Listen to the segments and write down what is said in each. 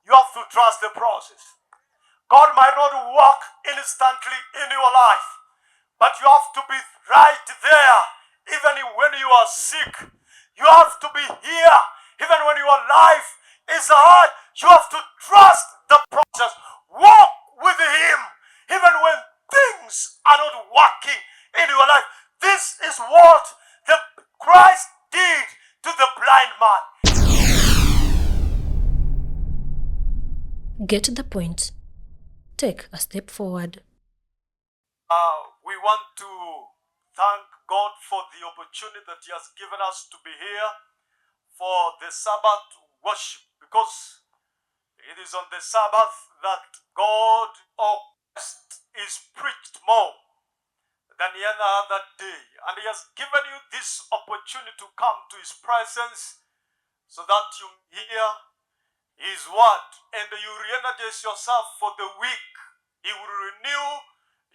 You have to trust the process. God might not work instantly in your life, but you have to be right there even when you are sick. You have to be here even when your life is hard. You have to trust the process. Walk with Him even when things are not working in your life. This is what the Christ did to the blind man. Get the point. Take a step forward. We want to thank God for the opportunity that He has given us to be here for the Sabbath worship, because it is on the Sabbath that God or Christ is preached more than any other day. And He has given you this opportunity to come to His presence so that you hear His word and you re-energize yourself for the week. He will renew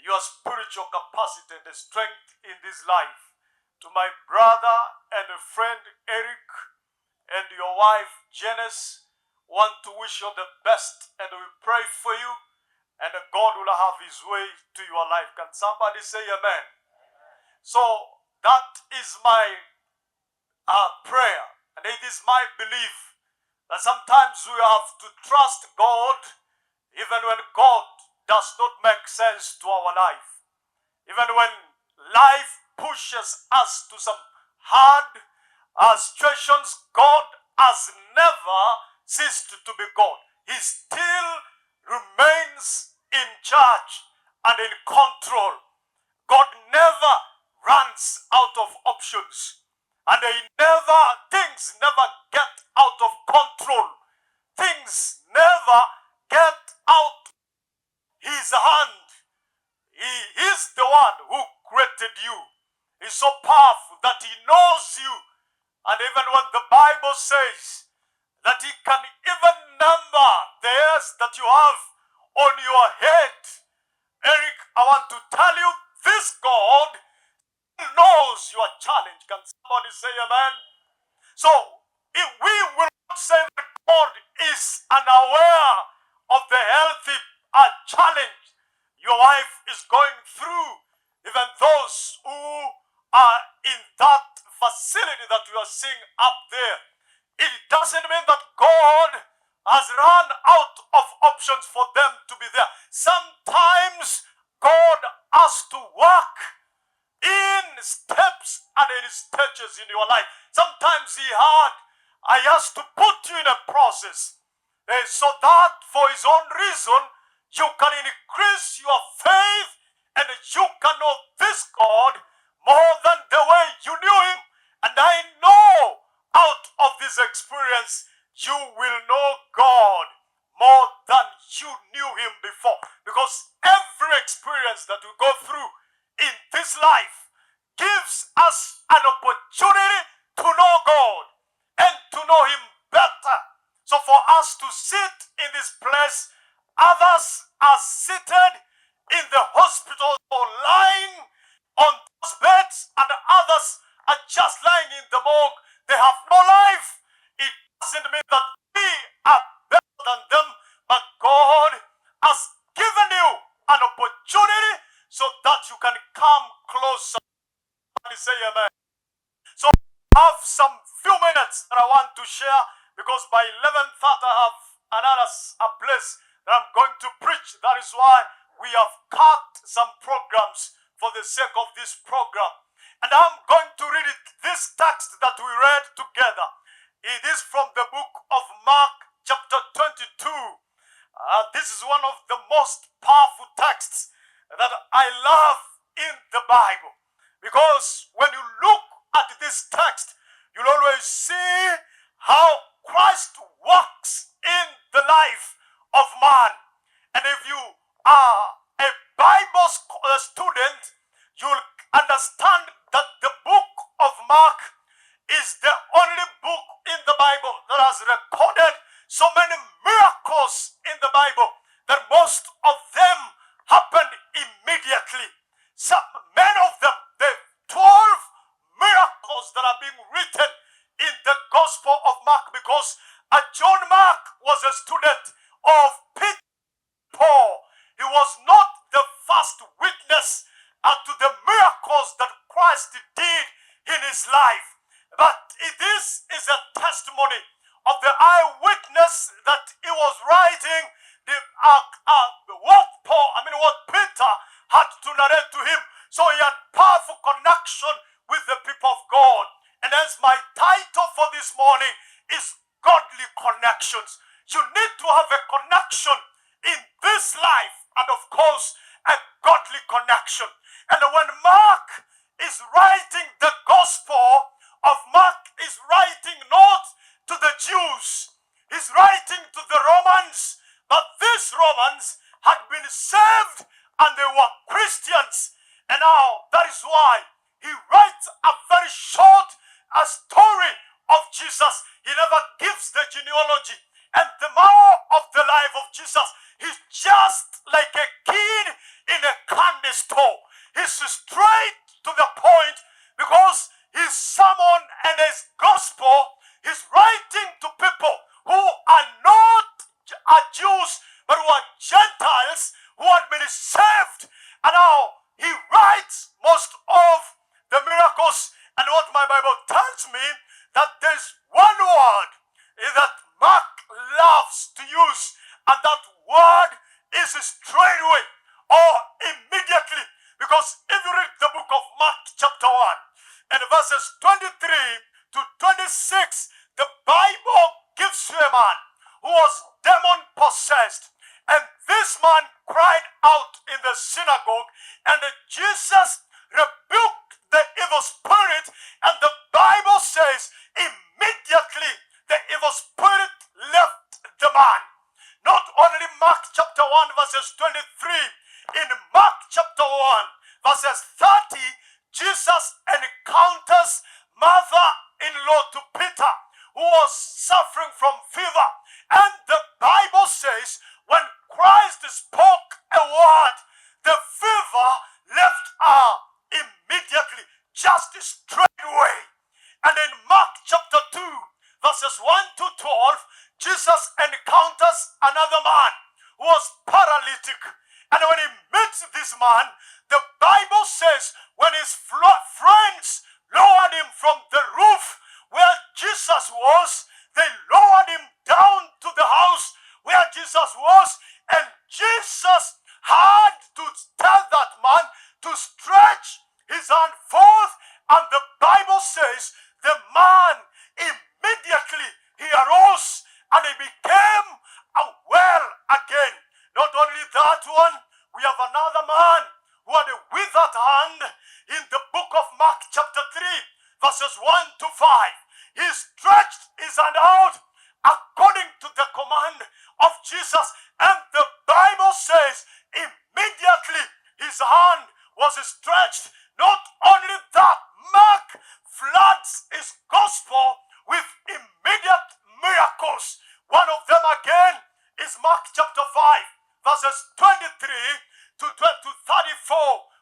your spiritual capacity and the strength in this life. To my brother and a friend Eric and your wife Janice, want to wish you the best, and we pray for you, and God will have His way to your life. Can somebody say amen? So that is my prayer, and it is my belief that sometimes we have to trust God even when God does not make sense to our life. Even when life pushes us to some hard situations, God has never ceased to be God. He still remains in charge and in control. God never runs out of options, and things never get out of control. Things never get out His hand. He is the one who created you. He's so powerful that He knows you. And even when the Bible says that He can even number the hairs that you have on your head, Eric, I want to tell you, this God knows your challenge. Can somebody say amen? So, if we will not say that God is unaware of the healthy challenge your wife is going through, even those who are in that facility that we are seeing up there, it doesn't mean that God has run out of options for them to be there. Sometimes God has to work in steps and in stages in your life. Sometimes He has to put you in a process so that for His own reason you can increase your faith and you can know this God more than the way you knew Him. And I know out of this experience you will know God more than you knew Him before, because every experience that we go through in this life gives us an opportunity to know God and to know Him better. So for us to sit in this place, others are seated in the hospital or lying on those beds, and others are just lying in the morgue. They have no life. It doesn't mean that we are better than them, but God has given you an opportunity so that you can come closer. Say amen. So I have some few minutes that I want to share, because by 11:30 I have a place that I'm going to preach. That is why we have cut some programs for the sake of this program. And I'm going to read this text that we read together. It is from the book of Mark chapter 22. This is one of the most powerful texts that I love in the Bible, because when you look at this text, you'll always see how Christ works in the life of man. And if you are a Bible student, you'll understand that the book of Mark is the only book in the Bible that has recorded so many miracles in the Bible that most of them happened immediately. Many of them, the 12 miracles that are being written in the Gospel of Mark, because John Mark was a student of Peter, Paul. He was not the first witness to the miracles that Christ did in his life, but this is a testimony of the eyewitness that he was writing what Peter had to narrate to him. So he had powerful connection with the people of God. And hence my title for this morning is Godly Connections. You need to have a connection in this life, and of course, a godly connection. And when Mark is writing the Gospel of Mark, is writing not to the Jews, he's writing to the Romans, but these Romans had been saved and they were Christians. And now that is why he writes a very short story of Jesus. He never gives the genealogy. And the moral of the life of Jesus, he's just like a kid in a candy store. He's straight to the point because his sermon and his gospel, he's writing to people who are not Jews, but who are Gentiles who had been saved. And now he writes most of the miracles. And what my Bible tells me, that there's one word that Mark loves to use, and that word is straightway or immediately. Because if you read the book of Mark chapter 1 and verses 23 to 26, the Bible gives you a man who was demon possessed, and this man cried out in the synagogue, and Jesus rebuked the evil spirit, and the Bible says immediately the evil spirit left the man. Not only Mark chapter 1 verses 23, in Mark chapter 1 verses 30, Jesus encounters mother-in-law to Peter, who was suffering from fever. And the Bible says when Christ spoke a word, the fever left her immediately, just straight away. And in Mark chapter 2 verses 1 to 12, Jesus encounters another man who was paralytic. And when he meets this man, the Bible says when his friends lowered him from the roof where Jesus was, they lowered him down to the house where Jesus was, and Jesus had to tell that man to stretch his hand forth, and the Bible says the man immediately he arose and he became well again. Not only that one, we have another man who had a withered hand in the book of Mark chapter 3 verses 1 to 5. He stretched his hand out according to the command of Jesus, and the Bible says immediately his hand was stretched. Not only that, Mark floods his gospel with immediate miracles. One of them again is Mark chapter 5 verses 23 to 34,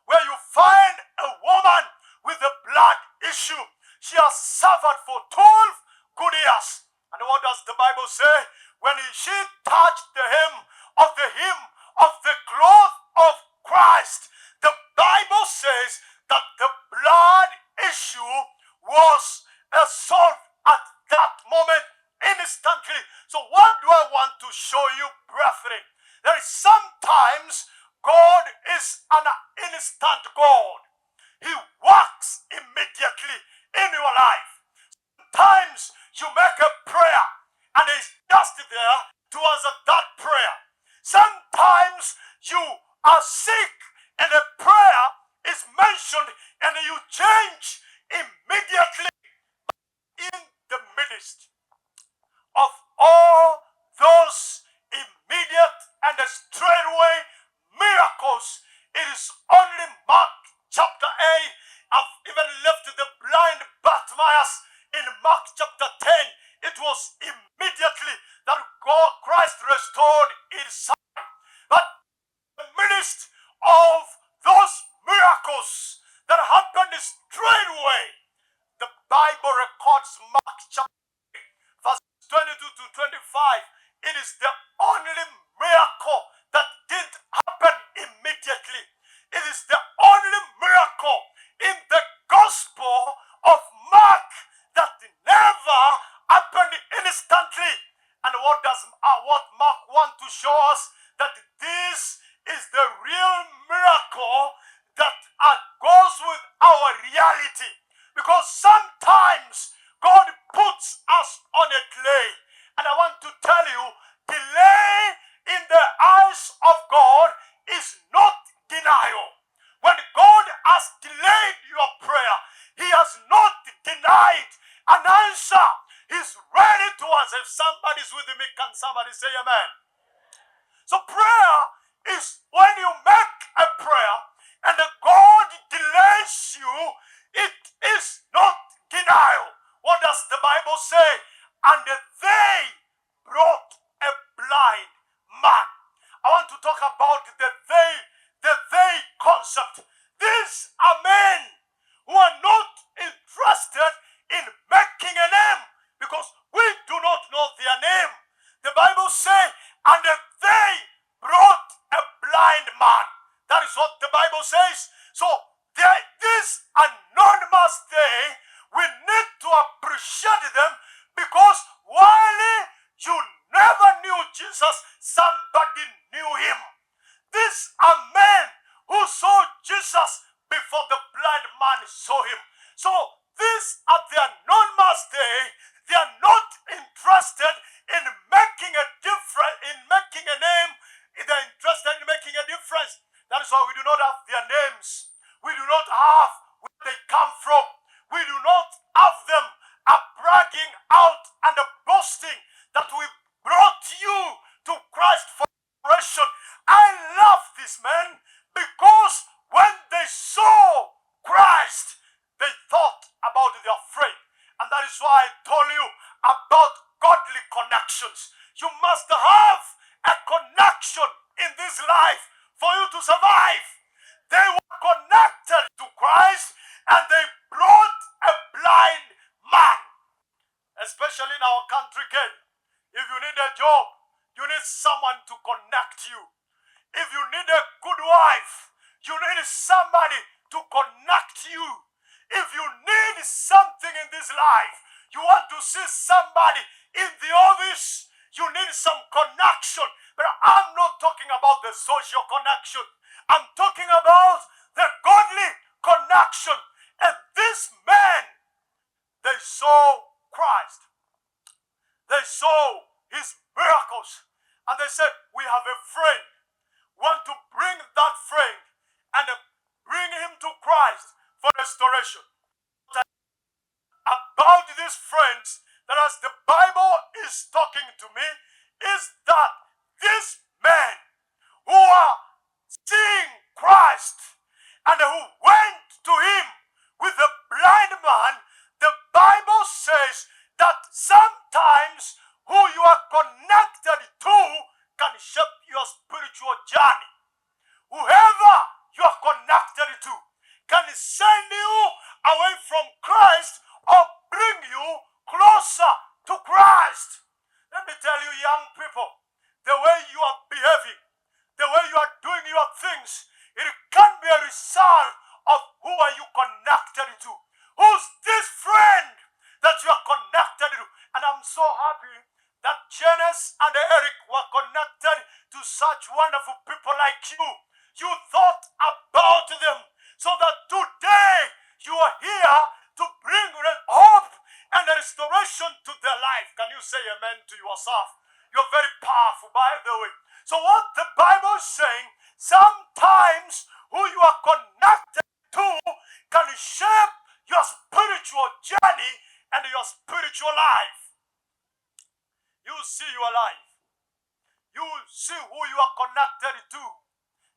where you find a woman with a blood issue. She has suffered for 12 good years. And what does the Bible say? When she touched the hem of the cloth of Christ, the Bible says that the blood issue was solved at that moment instantly. So what do I want to show you, brethren? There is sometimes God is an instant God. He works immediately in your life. Sometimes you make a prayer and he's just there to answer that prayer. Sometimes you are sick and a prayer is mentioned and you change immediately. In the midst of all those immediate and straightaway miracles, it is only Mark chapter 8. I've even left the blind Bartimaeus in Mark chapter 10. It was immediately that Christ restored his sight. But in the midst of those miracles that happened straight away, the Bible records Mark chapter 8, verse 22 to 25. It is the only what Mark want to show us, that this is the real miracle that goes with our reality. Because sometimes God puts us on a delay. And I want to tell you, delay in the eyes of God is not denial. When God has delayed your prayer, He has not denied an answer. He's ready to answer. If somebody's with me, can somebody say amen? So prayer is when you make a prayer and God delays you, it is not denial. What does the Bible say? And they brought a blind man. I want to talk about the they concept. These are men who are not interested in making a name, because we do not know their name. The Bible says, and they brought a blind man. That is what the Bible says. So this anonymous day, we need to appreciate them, because while you never knew Jesus, somebody knew him. These are men who saw Jesus before the blind man saw him. So this at the anonymous day, they are not interested in making a difference, in making a name. They're interested in making a difference. That is why we do not have their names. We do not have where they come from. We do not have them bragging out and boasting that we brought you to Christ for salvation. I love this man, because when they saw Christ, they thought about their friend. And that is why I told you about godly connections. You must have a connection in this life for you to survive. They were connected to Christ, and they brought a blind man. Especially in our country, Kenya. If you need a job, you need someone to connect you. If you need a good wife, you need somebody to connect you. If you need something in this life, you want to see somebody in the office, you need some connection. But I'm not talking about the social connection. I'm talking about the godly connection. And this man, they saw Christ. They saw his miracles. And they said, we have a friend. We want to bring that friend and bring him to Christ for restoration. About these friends, that as the Bible is talking to me, is that these men who are seeing Christ and who went to him with the blind man, the Bible says that sometimes who you are connected to can shape your spiritual journey. Whoever you are connected to can send you away from Christ or bring you closer to Christ. Let me tell you, young people, the way you are behaving, the way you are doing your things, it can be a result of who are you connected to. Who's this friend that you are connected to? And I'm so happy that Janice and Eric were connected to such wonderful people like you. You thought about them, so that today you are here to bring hope and restoration to their life. Can you say amen to yourself? You're very powerful, by the way. So what the Bible is saying, sometimes who you are connected to can shape your spiritual journey and your spiritual life. You see your life. You see who you are connected to.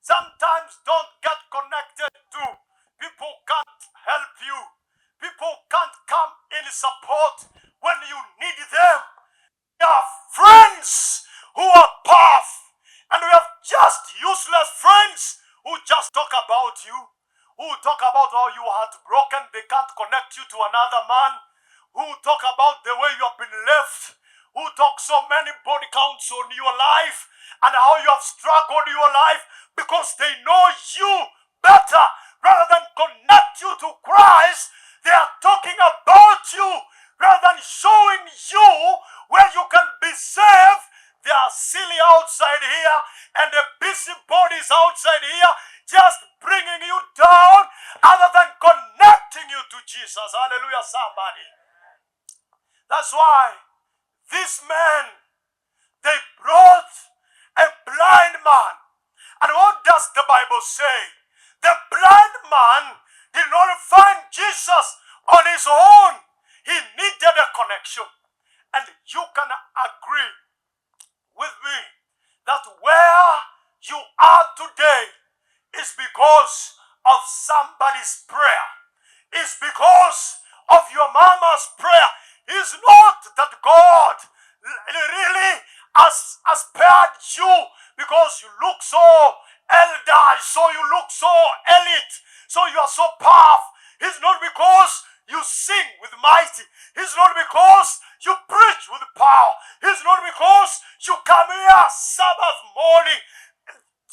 Sometimes don't get connected to. People can't help you. People can't come in support when you need them. You have friends who are powerful, and we have just useless friends who just talk about you, who talk about how you are heartbroken, they can't connect you to another man, who talk about the way you have been left, who talk so many body counts on your life and how you have struggled your life, because they know you better. Rather than connect you to Christ, they are talking about you rather than showing you where you can be saved silly outside here and the busybodies outside here just bringing you down other than connecting you to Jesus. Hallelujah, somebody. That's why these men, they brought a blind man. And what does the Bible say? The blind man did not find Jesus on his own. He needed a connection. And you can agree with me that where you are today is because of somebody's prayer. It's because of your mama's prayer. It's not that God really has spared you because you look so elder, so you look so elite, so you are so powerful. It's not because you sing with mighty. It's not because you preach with power. It's not because you come here Sabbath morning.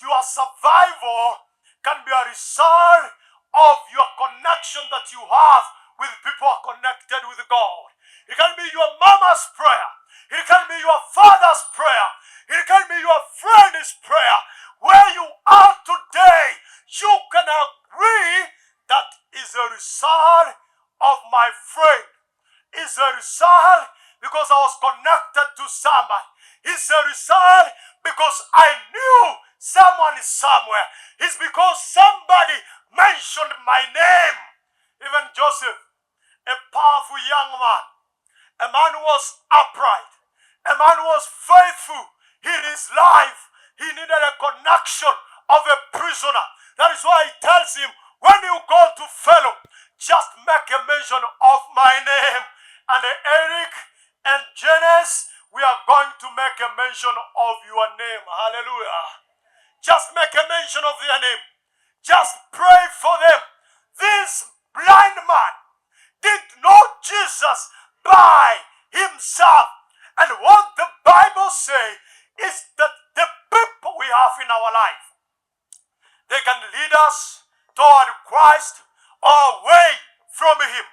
Your survival can be a result of your connection that you have with people who are connected with God. It can be your mama's prayer. It can be your father's prayer. It can be your friend's prayer. Where you are today, you can agree that is a result of my friend. It's a result because I was connected to somebody. It's a result because I knew someone is somewhere. It's because somebody mentioned my name. Even Joseph, a powerful young man, a man who was upright, a man who was faithful in his life. He needed a connection of a prisoner. That is why he tells him, when you go to Pharaoh, just make a mention of my name. And Eric and Janice, we are going to make a mention of your name. Hallelujah. Just make a mention of their name. Just pray for them. This blind man didn't know Jesus by himself. And what the Bible says is that the people we have in our life, they can lead us toward Christ or away from him.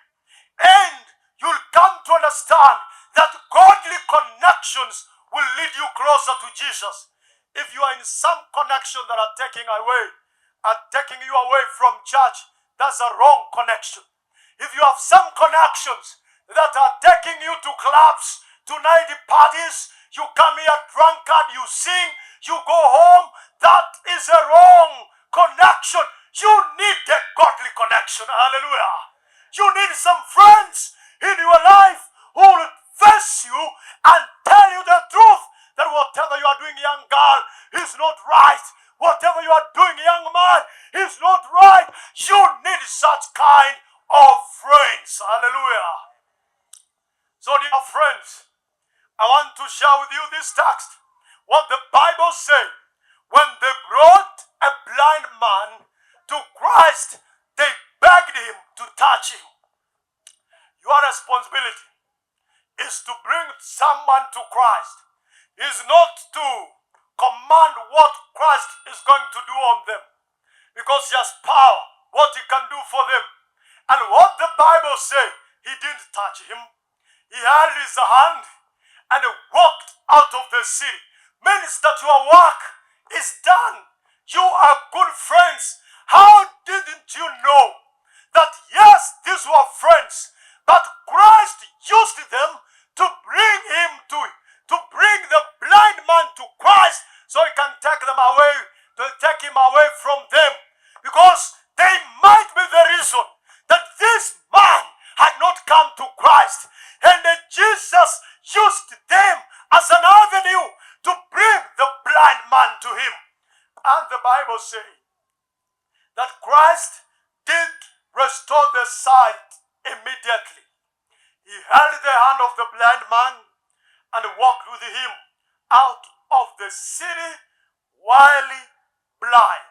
And you'll come to understand that godly connections will lead you closer to Jesus. If you are in some connection that are taking you away from church, that's a wrong connection. If you have some connections that are taking you to clubs, to night parties, you come here drunkard, you sing, you go home, that is a wrong connection. You need a godly connection. Hallelujah. You need some friends in your life who will face you and tell you the truth that whatever you are doing, young girl, is not right. Whatever you are doing, young man, is not right. You need such kind of friends. Hallelujah. So dear friends, I want to share with you this text. What the Bible says. When they brought a blind man to Christ, they begged him to touch him. Your responsibility is to bring someone to Christ. Is not to command what Christ is going to do on them. Because he has power, what he can do for them. And what the Bible says, he didn't touch him. He held his hand and walked out of the city. Means that your work is done. You are good friends. How didn't you know that yes, these were friends, but Christ used them to bring him to bring the blind man to Christ so he can take him away from them. Because they might be the reason that this man had not come to Christ. And that Jesus used them as an avenue to bring the blind man to him. And the Bible says that Christ did restore the sight immediately. He held the hand of the blind man and walked with him out of the city while blind.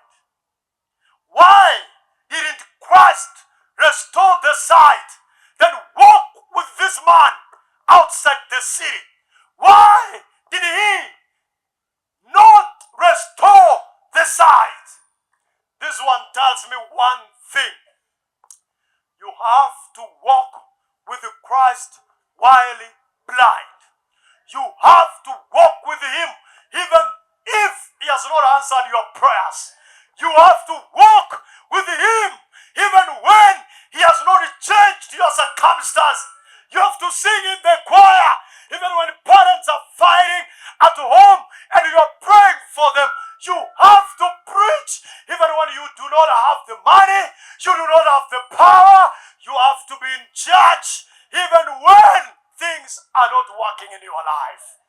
Why didn't Christ restore the sight, then walk with this man outside the city? Why did he not restore the sight? This one tells me one thing. You have to walk with Christ while blind. You have to walk with him answered your prayers. You have to walk with him even when he has not changed your circumstance. You have to sing in the choir even when parents are fighting at home and you are praying for them. You have to preach even when you do not have the money, you do not have the power. You have to be in church even when things are not working in your life.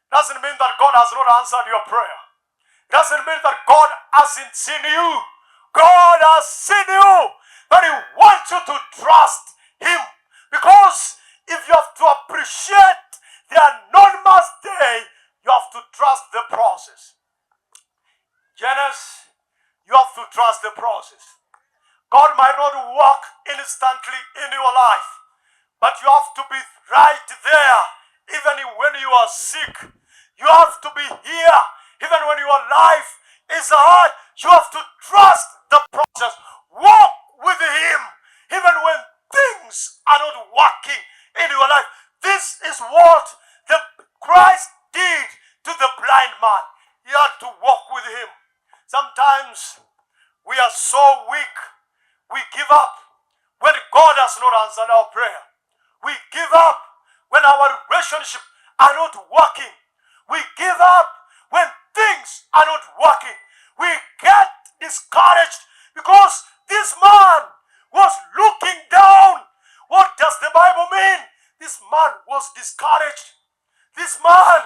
Doesn't mean that God has not answered your prayer. Doesn't mean that God hasn't seen you. God has seen you, but he wants you to trust him. Because if you have to appreciate the anonymous day, you have to trust the process. Janice, you have to trust the process. God might not work instantly in your life, but you have to be right there even when you are sick. You have to be here even when your life is hard. You have to trust the process. Walk with him even when things are not working in your life. This is what Christ did to the blind man. He had to walk with him. Sometimes we are so weak, we give up when God has not answered our prayer. We give up when our relationships are not working. We give up when things are not working. We get discouraged because this man was looking down. What does the Bible mean? This man was discouraged. This man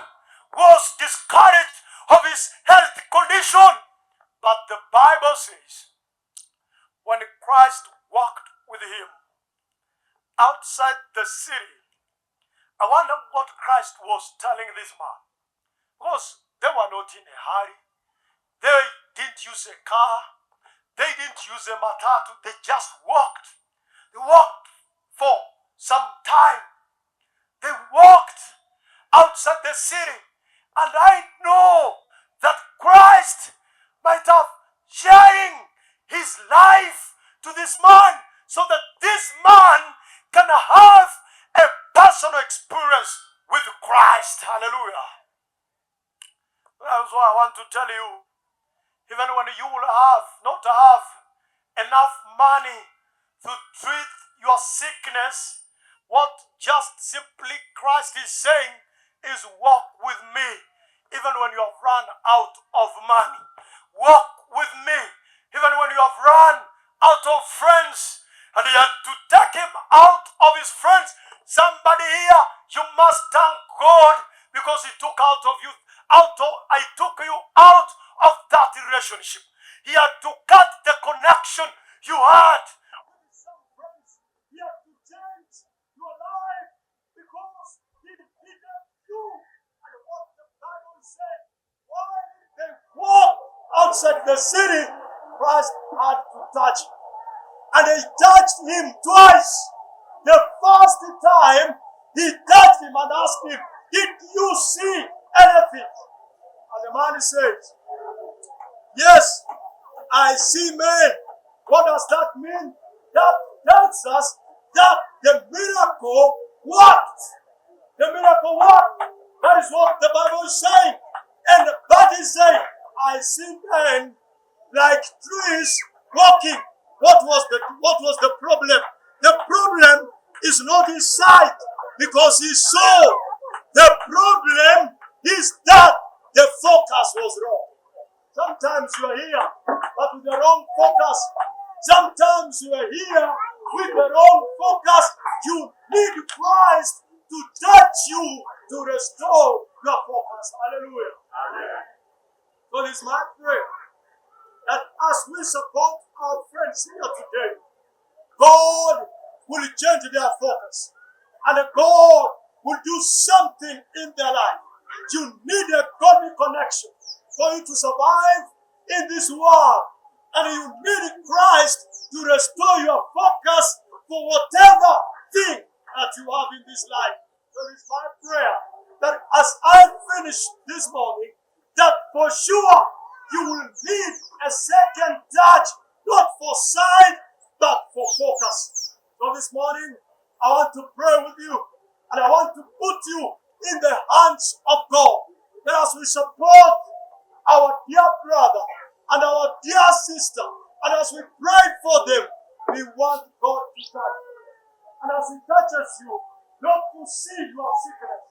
was discouraged of his health condition. But the Bible says, when Christ walked with him outside the city, I wonder what Christ was telling this man. Because they were not in a hurry. They didn't use a car. They didn't use a matatu. They just walked. They walked for some time. They walked outside the city. And I know that Christ might have sharing his life to this man so that this man can have a personal experience with Christ. Hallelujah. That's why I want to tell you, even when you will not have enough money to treat your sickness, what just simply Christ is saying is walk with me. Even when you have run out of money, walk with me. Even when you have run out of friends and you had to take him out of his friends, somebody here, you must thank God because he took I took you out of that relationship. He had to cut the connection you had with some friends. He had to change your life because he needed you. And what the Bible said, while they walked outside the city, Christ had to touch him. And he touched him twice. The first time, he touched him and asked him, did you see anything? And the man says, yes, I see men. What does that mean? That tells us that the miracle worked. The miracle worked. That is what the Bible is saying. And the body saying, I see men like trees walking. What was the problem? The problem is not his sight because he saw. The problem is that the focus was wrong. Sometimes you are here, but with the wrong focus. Sometimes you are here with the wrong focus. You need Christ to touch you to restore your focus. Hallelujah. Amen. So it is my prayer that as we support our friends here today, God will change their focus. And God will do something in their life. You need a godly connection for you to survive in this world. And you need Christ to restore your focus for whatever thing that you have in this life. So it's my prayer that as I finish this morning, that for sure you will need a second touch, not for sight, but for focus. So this morning, I want to pray with you, and I want to put you in the hands of God. That as we support our dear brother and our dear sister. And as we pray for them, we want God to touch. And as He touches you, not to see your sickness,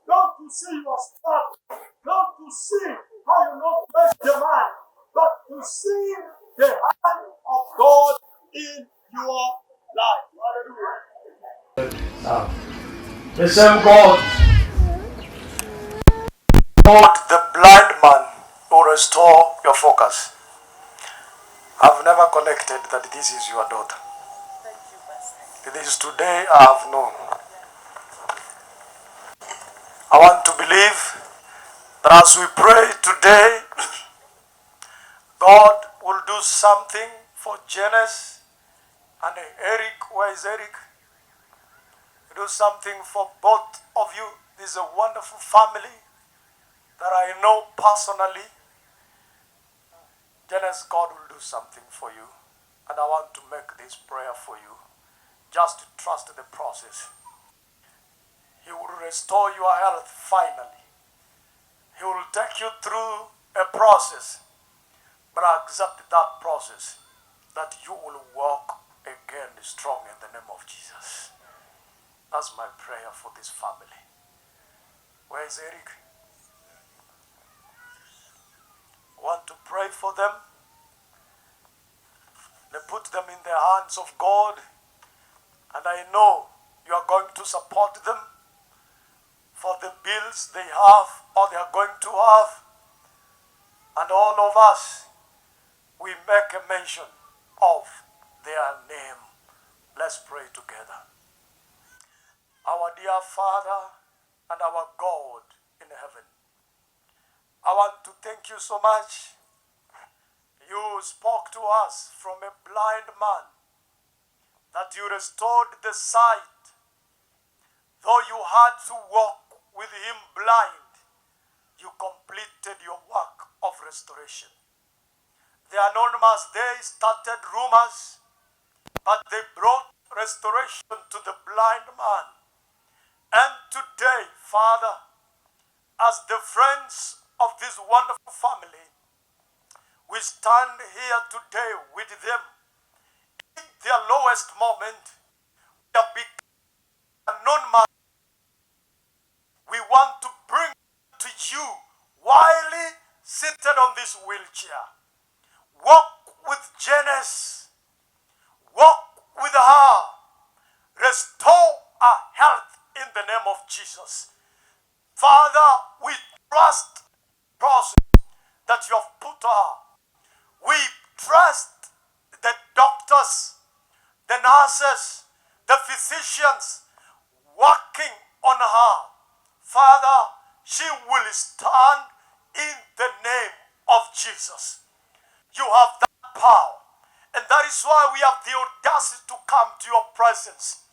not to see your struggle, not to see how you not make the man, but to see the hand of God in your life. Hallelujah. The same God, the blind man, will restore your focus. I've never connected that this is your daughter. This is today I have known. I want to believe that as we pray today, God will do something for Janice and Eric. Where is Eric? Do something for both of you. This is a wonderful family that I know personally. Janice, God will do something for you. And I want to make this prayer for you. Just trust the process. He will restore your health finally. He will take you through a process. But accept that process, that you will walk again strong in the name of Jesus. That's my prayer for this family. Where is Eric? I want to pray for them. They put them in the hands of God. And I know you are going to support them for the bills they have or they are going to have. And all of us, we make a mention of their name. Let's pray together. Our dear Father and our God in heaven, I want to thank you so much. You spoke to us from a blind man, that you restored the sight. Though you had to walk with him blind, you completed your work of restoration. The anonymous day started rumors, but they brought restoration to the blind man. And today, Father, as the friends of this wonderful family, we stand here today with them in their lowest moment. We have become anonymous. We want to bring to you while he seated on this wheelchair. Walk with Janice. Walk with her. Restore her health in the name of Jesus. Father, we trust the process that you have put her. We trust the doctors, the nurses, the physicians working on her. Father, she will stand in the name of Jesus. You have that power. And that is why we have the audacity to come to your presence.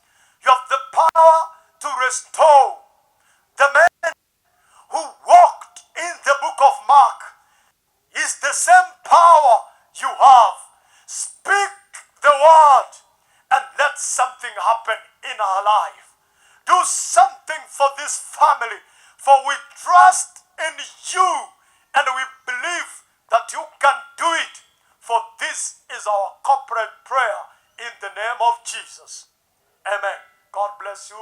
You have the power to restore. The man who walked in the book of Mark is the same power you have. Speak the word and let something happen in our life. Do something for this family, for we trust in you and we believe that you can do it. For this is our corporate prayer in the name of Jesus. Amen. God bless you.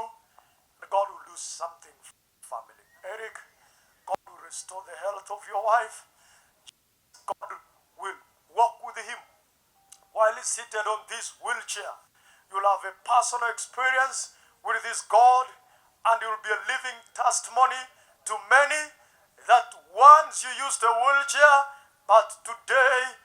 And God will do something for your family. Eric, God will restore the health of your wife. God will walk with him while he's seated on this wheelchair. You'll have a personal experience with this God, and you'll be a living testimony to many that once you used a wheelchair, but today